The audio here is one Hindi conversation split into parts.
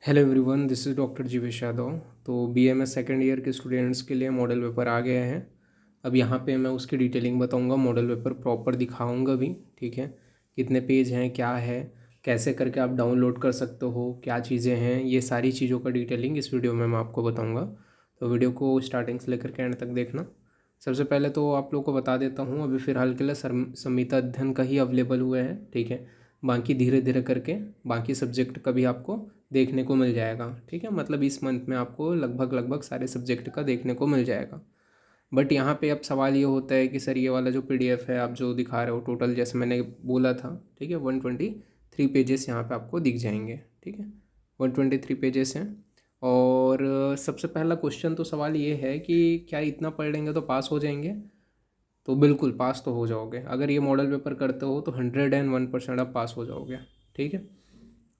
Hello everyone, this is doctor Jeevesh Yadav. तो बीएमएस सेकेंड ईयर के स्टूडेंट्स के लिए मॉडल पेपर आ गया है। अब यहाँ पे मैं उसकी डिटेलिंग बताऊँगा, मॉडल पेपर प्रॉपर दिखाऊँगा भी। ठीक है, कितने पेज हैं, क्या है, कैसे करके आप डाउनलोड कर सकते हो, क्या चीज़ें हैं, ये सारी चीज़ों का डिटेलिंग इस वीडियो में मैं आपको बताऊँगा। तो वीडियो को स्टार्टिंग से लेकर के एंड तक देखना। सबसे पहले तो आप लोगों को बता देता हूँ, अभी फ़िलहाल के लिए संहिता अध्ययन का ही अवेलेबल हुए हैं। ठीक है, बाकी धीरे धीरे करके बाकी सब्जेक्ट का भी आपको देखने को मिल जाएगा। ठीक है, मतलब इस मंथ में आपको लगभग सारे सब्जेक्ट का देखने को मिल जाएगा। बट यहाँ पे अब सवाल ये होता है कि सर ये वाला जो पीडीएफ है आप जो दिखा रहे हो टोटल, जैसे मैंने बोला था, ठीक है, 123 पेजेस यहाँ पे आपको दिख जाएंगे। ठीक है, 123 पेजेस हैं। और सबसे पहला क्वेश्चन तो सवाल ये है कि क्या इतना पढ़ लेंगे तो पास हो जाएंगे? तो बिल्कुल पास तो हो जाओगे। अगर ये मॉडल पेपर करते हो तो 101% आप पास हो जाओगे। ठीक है,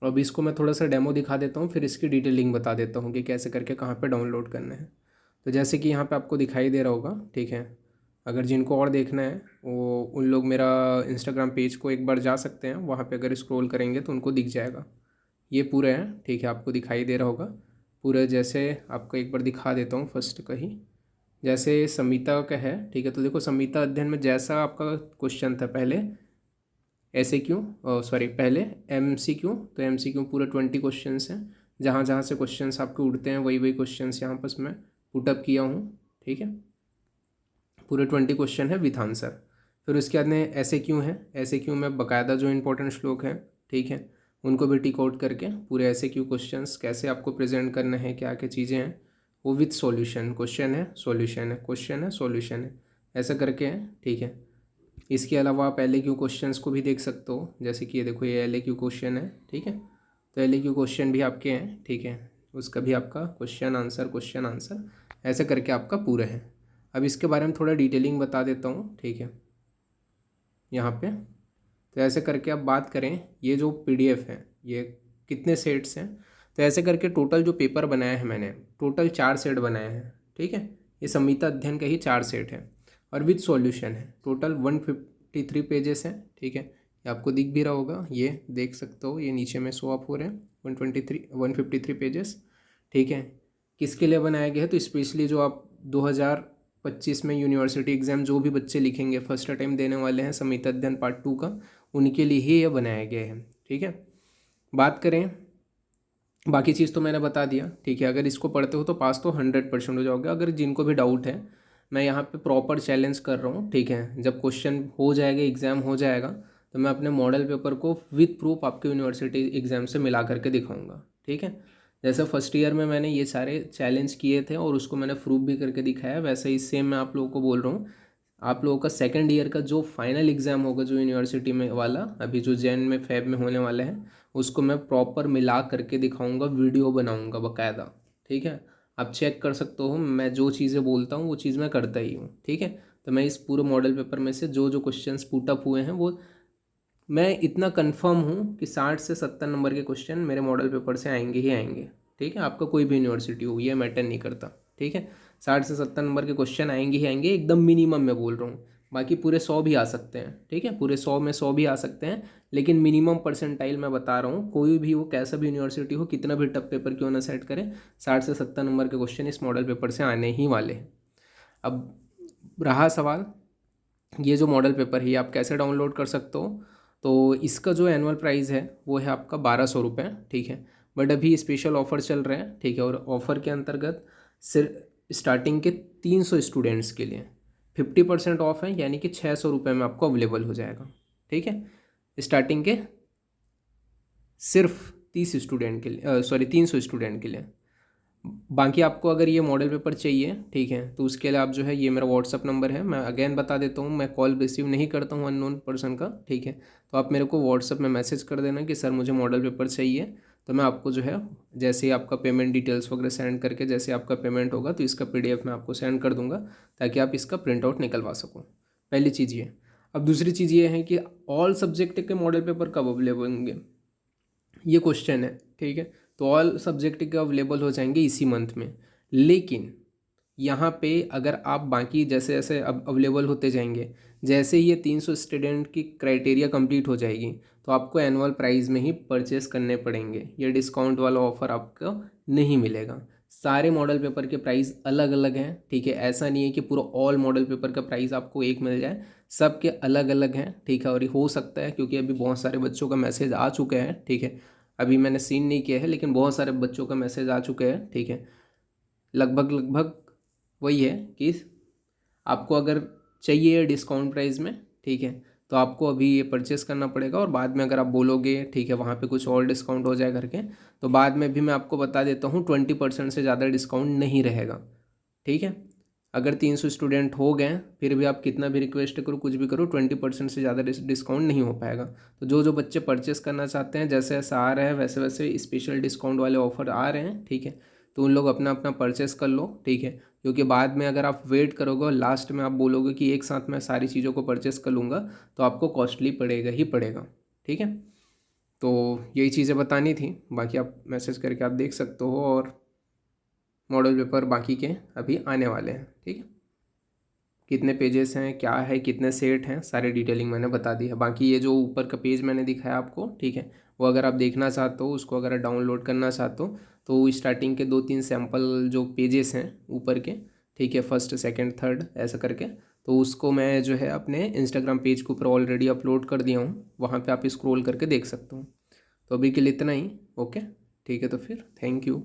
अब इसको मैं थोड़ा सा डेमो दिखा देता हूँ, फिर इसकी डिटेलिंग बता देता हूँ कि कैसे करके कहाँ पे डाउनलोड करना है। तो जैसे कि यहाँ पे आपको दिखाई दे रहा होगा, ठीक है, अगर जिनको और देखना है वो उन लोग मेरा इंस्टाग्राम पेज को एक बार जा सकते हैं, वहाँ पे अगर स्क्रॉल करेंगे तो उनको दिख जाएगा। ये पूरे हैं, ठीक है, आपको दिखाई दे रहा होगा पूरे। जैसे आपको एक बार दिखा देता हूँ फर्स्ट का ही, जैसे संहिता का है। ठीक है, तो देखो संहिता अध्ययन में जैसा आपका क्वेश्चन था पहले ऐसे क्यों, सॉरी पहले MCQ, तो MCQ पूरे 20 क्वेश्चंस हैं। जहाँ जहाँ से क्वेश्चंस आपके उड़ते हैं वही वही क्वेश्चंस यहाँ पर मैं पुटअप किया हूँ। ठीक है, पूरे 20 क्वेश्चन है विथ आंसर। फिर उसके बाद में ऐसे क्यों है, ऐसे क्यों में बाकायदा जो इंपॉर्टेंट श्लोक हैं, ठीक है, उनको भी टिक आउट करके पूरे ऐसे क्यों क्वेश्चंस कैसे आपको प्रेजेंट करना है, क्या क्या चीज़ें हैं, वो विथ सॉल्यूशन, क्वेश्चन है सॉल्यूशन है, क्वेश्चन है सॉल्यूशन है, ऐसा करके है। ठीक है, इसके अलावा आप LAQ क्वेश्चंस को भी देख सकते हो, जैसे कि ये देखो ये LAQ क्वेश्चन है। ठीक है, तो LAQ क्वेश्चन भी आपके हैं। ठीक है, उसका भी आपका क्वेश्चन आंसर ऐसे करके आपका पूरा है। अब इसके बारे में थोड़ा डिटेलिंग बता देता हूँ। ठीक है, यहाँ पे तो ऐसे करके आप बात करें, ये जो PDF है ये कितने सेट्स हैं, तो ऐसे करके टोटल जो पेपर बनाया है मैंने, टोटल 4 सेट बनाए हैं। ठीक है, ये संहिता अध्ययन के ही 4 सेट है और विद सॉल्यूशन है। टोटल 153 पेजेस हैं। ठीक है, ये आपको दिख भी रहा होगा, ये देख सकते हो, ये नीचे में शो अप हो रहे हैं 153 पेजेस। ठीक है, किसके लिए बनाया गया है, तो स्पेशली जो आप 2025 में यूनिवर्सिटी एग्ज़ाम जो भी बच्चे लिखेंगे, फर्स्ट अटैम्प्ट देने वाले हैं संहिता अध्ययन पार्ट 2 का, उनके लिए ही यह बनाया गया है। ठीक है, बात करें बाकी चीज़ तो मैंने बता दिया। ठीक है, अगर इसको पढ़ते हो तो पास तो 100% हो जाओगे। अगर जिनको भी डाउट है, मैं यहाँ पे प्रॉपर चैलेंज कर रहा हूँ। ठीक है, जब क्वेश्चन हो जाएगा, एग्ज़ाम हो जाएगा, तो मैं अपने मॉडल पेपर को विद प्रूफ आपके यूनिवर्सिटी एग्ज़ाम से मिला करके दिखाऊँगा। ठीक है, जैसे फर्स्ट ईयर में मैंने ये सारे चैलेंज किए थे और उसको मैंने प्रूफ भी करके दिखाया, वैसे ही सेम मैं आप लोगों को बोल रहा हूँ। आप लोगों का सेकेंड ईयर का जो फाइनल एग्ज़ाम होगा जो यूनिवर्सिटी में वाला, अभी जो जैन में फेब में होने वाला है, उसको मैं प्रॉपर मिला करके दिखाऊंगा, वीडियो बनाऊंगा बाकायदा। ठीक है, आप चेक कर सकते हो, मैं जो चीज़ें बोलता हूँ वो चीज़ मैं करता ही हूँ। ठीक है, तो मैं इस पूरे मॉडल पेपर में से जो जो क्वेश्चंस पुटअप हुए हैं वो मैं इतना कंफर्म हूँ कि 60 से 70 नंबर के क्वेश्चन मेरे मॉडल पेपर से आएंगे ही आएंगे। ठीक है, आपका कोई भी यूनिवर्सिटी हो ये मैटर नहीं करता। ठीक है, 60 से 70 नंबर के क्वेश्चन आएंगे ही आएंगे, एकदम मिनिमम मैं बोल रहा हूँ। बाकी पूरे 100 भी आ सकते हैं। ठीक है, पूरे 100 में 100 भी आ सकते हैं, लेकिन मिनिमम परसेंटाइल मैं बता रहा हूँ। कोई भी हो, कैसा भी यूनिवर्सिटी हो, कितना भी टफ पेपर क्यों ना सेट करे, 60 से 70 नंबर के क्वेश्चन इस मॉडल पेपर से आने ही वाले हैं। अब रहा सवाल, ये जो मॉडल पेपर है ये आप कैसे डाउनलोड कर सकते हो, तो इसका जो एनुअल प्राइस है वो है आपका 1200 रुपये। ठीक है, बट अभी स्पेशल ऑफ़र चल रहे हैं। ठीक है, और ऑफ़र के अंतर्गत सिर्फ स्टार्टिंग के 300 स्टूडेंट्स के लिए 50% ऑफ है, यानी कि 600 रुपये में आपको अवेलेबल हो जाएगा। ठीक है, स्टार्टिंग के सिर्फ 30 स्टूडेंट के लिए, सॉरी 300 स्टूडेंट के लिए। बाकी आपको अगर ये मॉडल पेपर चाहिए, ठीक है, तो उसके लिए आप जो है, ये मेरा व्हाट्सअप नंबर है, मैं अगेन बता देता हूँ, मैं कॉल रिसीव नहीं करता हूँ अननोन पर्सन का। ठीक है, तो आप मेरे को व्हाट्सअप में मैसेज कर देना कि सर मुझे मॉडल पेपर चाहिए, तो मैं आपको जो है जैसे ही आपका पेमेंट डिटेल्स वगैरह सेंड करके, जैसे आपका पेमेंट होगा तो इसका PDF मैं आपको सेंड कर दूँगा, ताकि आप इसका प्रिंट आउट निकलवा सको। पहली चीज़ ये। अब दूसरी चीज़ ये है कि ऑल सब्जेक्ट के मॉडल पेपर कब अवेलेबल होंगे, ये क्वेश्चन है। ठीक है, तो ऑल सब्जेक्ट के अवेलेबल हो जाएंगे इसी मंथ में, लेकिन यहाँ पे अगर आप बाकी जैसे जैसे अब अवेलेबल होते जाएंगे, जैसे ही ये 300 स्टूडेंट की क्राइटेरिया कंप्लीट हो जाएगी तो आपको एनुअल प्राइस में ही परचेस करने पड़ेंगे, ये डिस्काउंट वाला ऑफ़र आपको नहीं मिलेगा। सारे मॉडल पेपर के प्राइस अलग अलग हैं, ठीक है। ऐसा नहीं है कि पूरा ऑल मॉडल पेपर का प्राइस आपको एक मिल जाए, सबके अलग अलग हैं, ठीक है। और ये हो सकता है क्योंकि अभी बहुत सारे बच्चों का मैसेज आ चुके हैं, ठीक है। अभी मैंने सीन नहीं किया है लेकिन बहुत सारे बच्चों का मैसेज आ चुके हैं, ठीक है। लगभग लगभग वही है कि आपको अगर चाहिए डिस्काउंट प्राइस में, ठीक है, तो आपको अभी ये परचेस करना पड़ेगा। और बाद में अगर आप बोलोगे, ठीक है, वहाँ पे कुछ और डिस्काउंट हो जाए करके, तो बाद में भी मैं आपको बता देता हूँ 20% से ज़्यादा डिस्काउंट नहीं रहेगा, ठीक है। अगर 300 स्टूडेंट हो गए फिर भी आप कितना भी रिक्वेस्ट करो, कुछ भी करो, 20% से ज़्यादा डिस्काउंट नहीं हो पाएगा। तो जो जो बच्चे परचेस करना चाहते हैं, जैसे जैसा आ रहा है वैसे वैसे स्पेशल डिस्काउंट वाले ऑफर आ रहे हैं, ठीक है। तो उन लोग अपना अपना परचेस कर लो, ठीक है। क्योंकि बाद में अगर आप वेट करोगे और लास्ट में आप बोलोगे कि एक साथ मैं सारी चीज़ों को परचेस कर लूँगा, तो आपको कॉस्टली पड़ेगा ही पड़ेगा, ठीक है। तो यही चीज़ें बतानी थी, बाकी आप मैसेज करके आप देख सकते हो। और मॉडल पेपर बाकी के अभी आने वाले हैं, ठीक है। कितने पेजेस हैं, क्या है, कितने सेट हैं, सारी डिटेलिंग मैंने बता दी है। बाकी ये जो ऊपर का पेज मैंने दिखाया आपको, ठीक है, वो अगर आप देखना चाहते हो, उसको अगर डाउनलोड करना चाहते हो, तो स्टार्टिंग के 2-3 सैम्पल जो पेजेस हैं ऊपर के, ठीक है, फर्स्ट सेकंड थर्ड ऐसा करके, तो उसको मैं जो है अपने इंस्टाग्राम पेज के ऊपर ऑलरेडी अपलोड कर दिया हूँ, वहाँ पर आप स्क्रॉल करके देख सकते हो। तो अभी के लिए इतना ही, ओके, ठीक है। तो फिर थैंक यू।